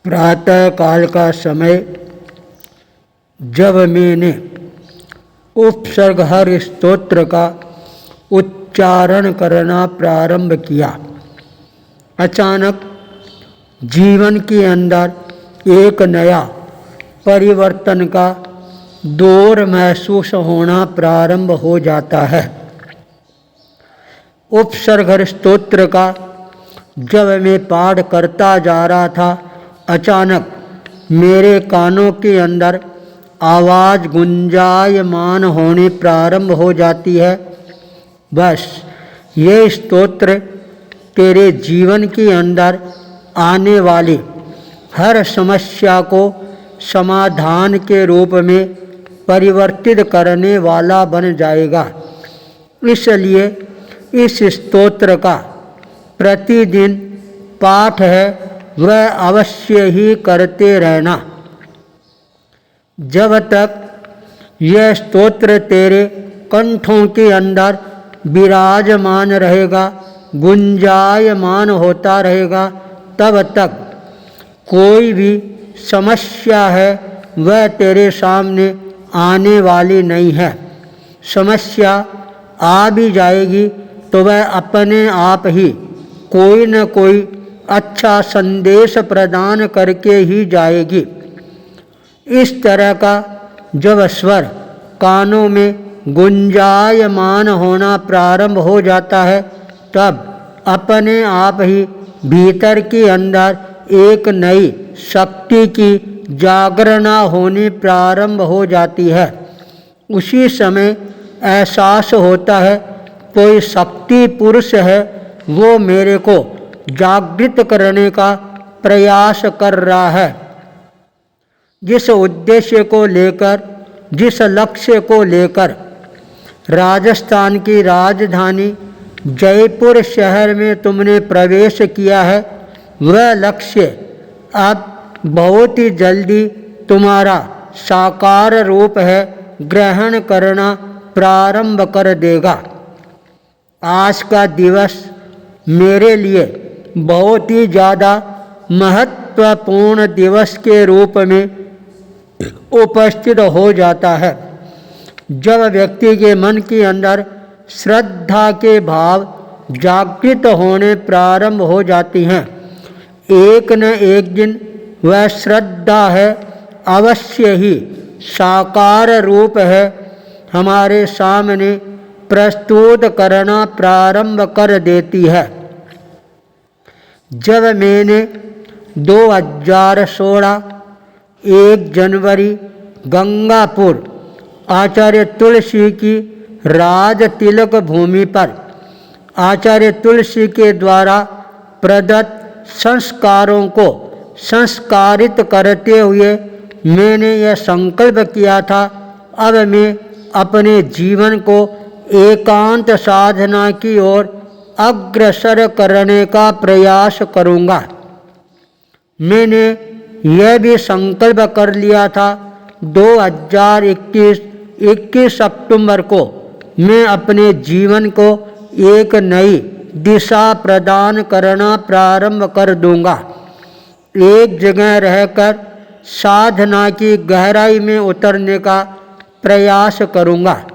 प्रातः काल का समय जब मैंने उपसर्ग हर स्तोत्र का उच्चारण करना प्रारंभ किया, अचानक जीवन के अंदर एक नया परिवर्तन का दौर महसूस होना प्रारंभ हो जाता है। उपसर्ग हर स्तोत्र का जब मैं पाठ करता जा रहा था, अचानक मेरे कानों के अंदर आवाज़ गुंजायमान होनी प्रारंभ हो जाती है। बस ये स्तोत्र तेरे जीवन के अंदर आने वाली हर समस्या को समाधान के रूप में परिवर्तित करने वाला बन जाएगा। इसलिए इस स्तोत्र का प्रतिदिन पाठ है वह अवश्य ही करते रहना। जब तक यह स्तोत्र तेरे कंठों के अंदर विराजमान रहेगा, गुंजायमान होता रहेगा, तब तक कोई भी समस्या है वह तेरे सामने आने वाली नहीं है। समस्या आ भी जाएगी तो वह अपने आप ही कोई न कोई अच्छा संदेश प्रदान करके ही जाएगी। इस तरह का जब स्वर कानों में गुंजायमान होना प्रारंभ हो जाता है, तब अपने आप ही भीतर के अंदर एक नई शक्ति की जागरणा होनी प्रारंभ हो जाती है। उसी समय एहसास होता है कोई शक्ति पुरुष है, वो मेरे को जागृत करने का प्रयास कर रहा है। जिस उद्देश्य को लेकर, जिस लक्ष्य को लेकर राजस्थान की राजधानी जयपुर शहर में तुमने प्रवेश किया है, वह लक्ष्य अब बहुत ही जल्दी तुम्हारा साकार रूप है ग्रहण करना प्रारंभ कर देगा। आज का दिवस मेरे लिए बहुत ही ज़्यादा महत्वपूर्ण दिवस के रूप में उपस्थित हो जाता है। जब व्यक्ति के मन के अंदर श्रद्धा के भाव जागृत होने प्रारंभ हो जाती हैं, एक न एक दिन वह श्रद्धा है अवश्य ही साकार रूप है हमारे सामने प्रस्तुत करना प्रारंभ कर देती है। जब मैंने 2016 1 जनवरी गंगापुर आचार्य तुलसी की राज तिलक भूमि पर आचार्य तुलसी के द्वारा प्रदत्त संस्कारों को संस्कारित करते हुए मैंने यह संकल्प किया था, अब मैं अपने जीवन को एकांत साधना की ओर अग्रसर करने का प्रयास करूँगा। मैंने यह भी संकल्प कर लिया था 2021 अक्टूबर को मैं अपने जीवन को एक नई दिशा प्रदान करना प्रारंभ कर दूंगा। एक जगह रहकर साधना की गहराई में उतरने का प्रयास करूंगा।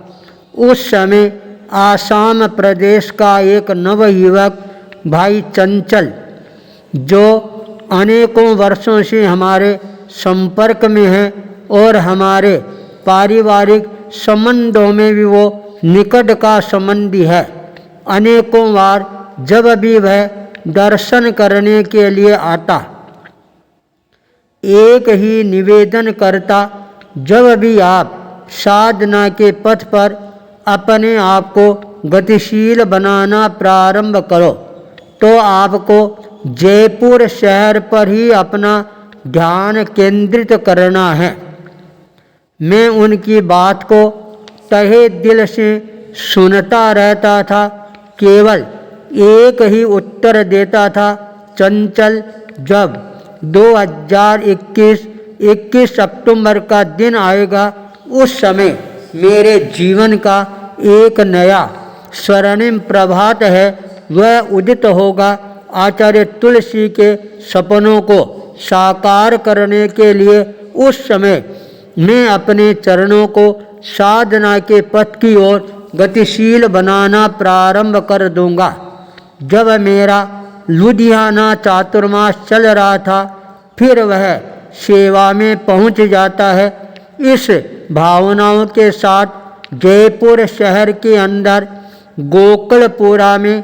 उस समय आसाम प्रदेश का एक नवयुवक भाई चंचल, जो अनेकों वर्षों से हमारे संपर्क में है और हमारे पारिवारिक संबंधों में भी वो निकट का संबंधी है, अनेकों बार जब भी वह दर्शन करने के लिए आता, एक ही निवेदन करता, जब भी आप साधना के पथ पर अपने आप को गतिशील बनाना प्रारंभ करो तो आपको जयपुर शहर पर ही अपना ध्यान केंद्रित करना है। मैं उनकी बात को तहे दिल से सुनता रहता था, केवल एक ही उत्तर देता था, चंचल, जब 2021 अक्टूबर का दिन आएगा उस समय मेरे जीवन का एक नया स्वर्णिम प्रभात है, वह उदित होगा। आचार्य तुलसी के सपनों को साकार करने के लिए उस समय मैं अपने चरणों को साधना के पथ की ओर गतिशील बनाना प्रारंभ कर दूंगा। जब मेरा लुधियाना चातुर्मास चल रहा था, फिर वह सेवा में पहुंच जाता है। इस भावनाओं के साथ जयपुर शहर के अंदर गोकुलपुरा में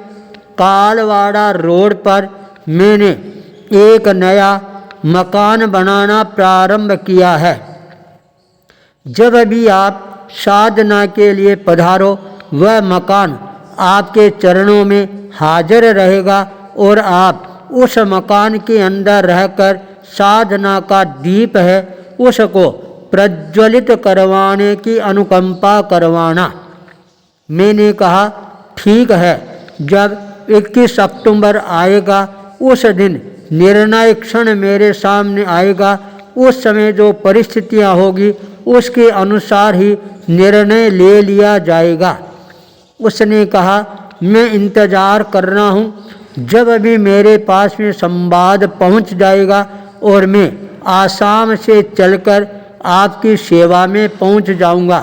कालवाड़ा रोड पर मैंने एक नया मकान बनाना प्रारंभ किया है। जब भी आप साधना के लिए पधारो, वह मकान आपके चरणों में हाजिर रहेगा और आप उस मकान के अंदर रहकर साधना का दीप है उसको प्रज्वलित करवाने की अनुकंपा करवाना। मैंने कहा ठीक है। जब 21 अक्टूबर आएगा उस दिन निर्णय क्षण मेरे सामने आएगा। उस समय जो परिस्थितियां होगी उसके अनुसार ही निर्णय ले लिया जाएगा। उसने कहा मैं इंतज़ार कर रहा हूँ। जब अभी मेरे पास में संवाद पहुँच जाएगा और मैं आसाम से चलकर आपकी सेवा में पहुँच जाऊँगा।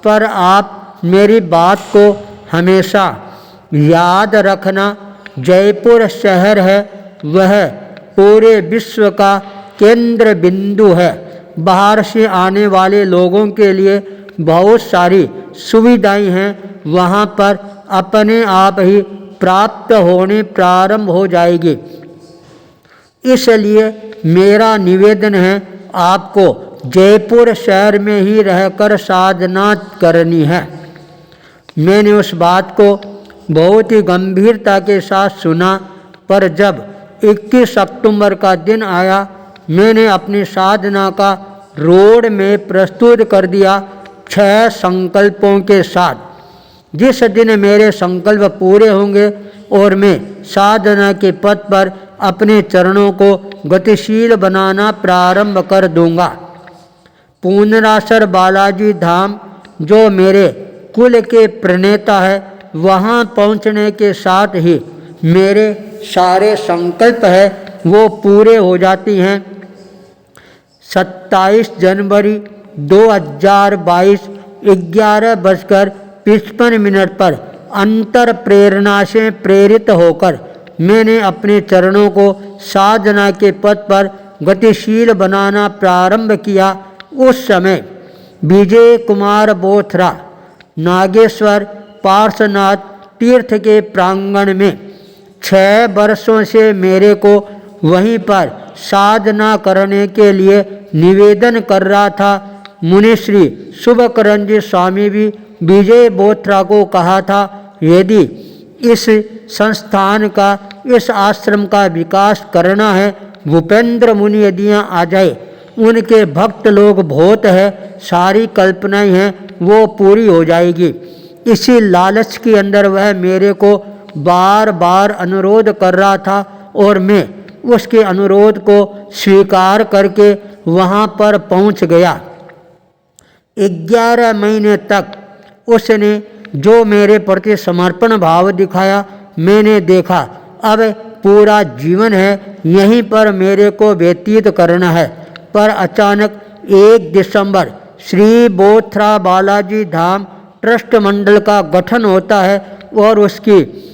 पर आप मेरी बात को हमेशा याद रखना, जयपुर शहर है वह पूरे विश्व का केंद्र बिंदु है। बाहर से आने वाले लोगों के लिए बहुत सारी सुविधाएं हैं, वहाँ पर अपने आप ही प्राप्त होने प्रारंभ हो जाएगी। इसलिए मेरा निवेदन है आपको जयपुर शहर में ही रहकर साधना करनी है। मैंने उस बात को बहुत ही गंभीरता के साथ सुना, पर जब 21 अक्टूबर का दिन आया, मैंने अपनी साधना का रोड में प्रस्तुत कर दिया 6 संकल्पों के साथ। जिस दिन मेरे संकल्प पूरे होंगे और मैं साधना के पथ पर अपने चरणों को गतिशील बनाना प्रारंभ कर दूंगा। पूर्णरासर बालाजी धाम जो मेरे कुल के प्रणेता है, वहाँ पहुँचने के साथ ही मेरे सारे संकल्प है वो पूरे हो जाती हैं। 27 जनवरी 2022 11:55 पर अंतर प्रेरणा से प्रेरित होकर मैंने अपने चरणों को साधना के पथ पर गतिशील बनाना प्रारंभ किया। उस समय विजय कुमार बोथरा नागेश्वर पार्श्वनाथ तीर्थ के प्रांगण में 6 वर्षों से मेरे को वहीं पर साधना करने के लिए निवेदन कर रहा था। मुनिश्री शुभकरंजी स्वामी भी विजय बोथरा को कहा था, यदि इस संस्थान का, इस आश्रम का विकास करना है, भूपेंद्र मुनि यदि यहाँ आ जाए, उनके भक्त लोग बहुत है, सारी कल्पनाएं हैं वो पूरी हो जाएगी। इसी लालच के अंदर वह मेरे को बार बार अनुरोध कर रहा था और मैं उसके अनुरोध को स्वीकार करके वहाँ पर पहुँच गया। 11 महीने तक उसने जो मेरे प्रति समर्पण भाव दिखाया, मैंने देखा अब पूरा जीवन है यहीं पर मेरे को व्यतीत करना है। पर अचानक 1 दिसंबर श्री बोथरा बालाजी धाम ट्रस्ट मंडल का गठन होता है और उसकी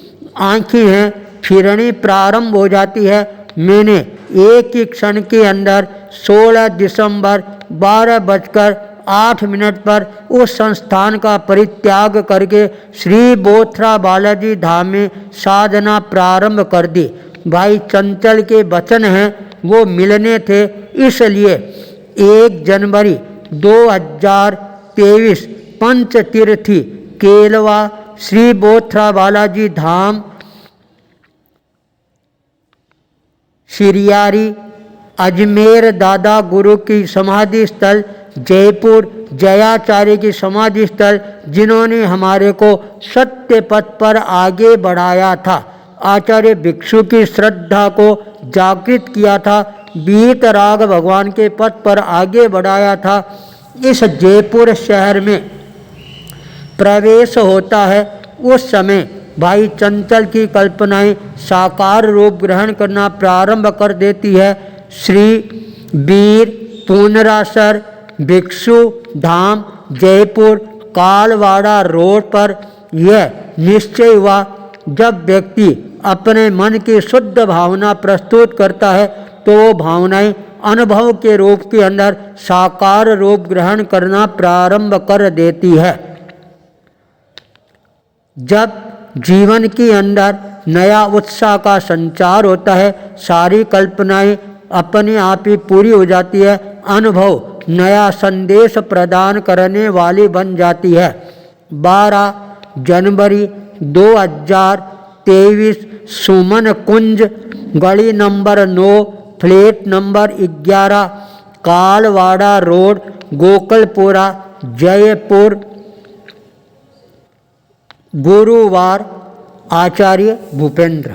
आँखें हैं फिरनी प्रारंभ हो जाती है। मैंने एक ही क्षण के अंदर 16 दिसंबर 12:08 पर उस संस्थान का परित्याग करके श्री बोथरा बालाजी धाम में साधना प्रारंभ कर दी। भाई चंचल के वचन हैं वो मिलने थे, इसलिए 1 जनवरी 2023 पंचतीर्थी केलवा श्री बोथरा बालाजी धाम सिरियारी अजमेर दादा गुरु की समाधि स्थल, जयपुर जयाचार्य की समाधि स्थल, जिन्होंने हमारे को सत्य पथ पर आगे बढ़ाया था, आचार्य भिक्षु की श्रद्धा को जागृत किया था, वीतराग भगवान के पथ पर आगे बढ़ाया था। इस जयपुर शहर में प्रवेश होता है उस समय भाई चंचल की कल्पनाएं साकार रूप ग्रहण करना प्रारंभ कर देती है। श्री वीर पूनरासर भिक्षु धाम जयपुर कालवाड़ा रोड पर यह निश्चय हुआ, जब व्यक्ति अपने मन की शुद्ध भावना प्रस्तुत करता है तो वो भावनाएं अनुभव के रूप के अंदर साकार रूप ग्रहण करना प्रारंभ कर देती है। जब जीवन के अंदर नया उत्साह का संचार होता है, सारी कल्पनाएं अपने आप ही पूरी हो जाती है, अनुभव नया संदेश प्रदान करने वाली बन जाती है। 12 जनवरी 2023 सुमन कुंज, गली number 9, flat number 11, Kalwara road, Gokulpura, Jaipur. गुरुवार, आचार्य भूपेंद्र।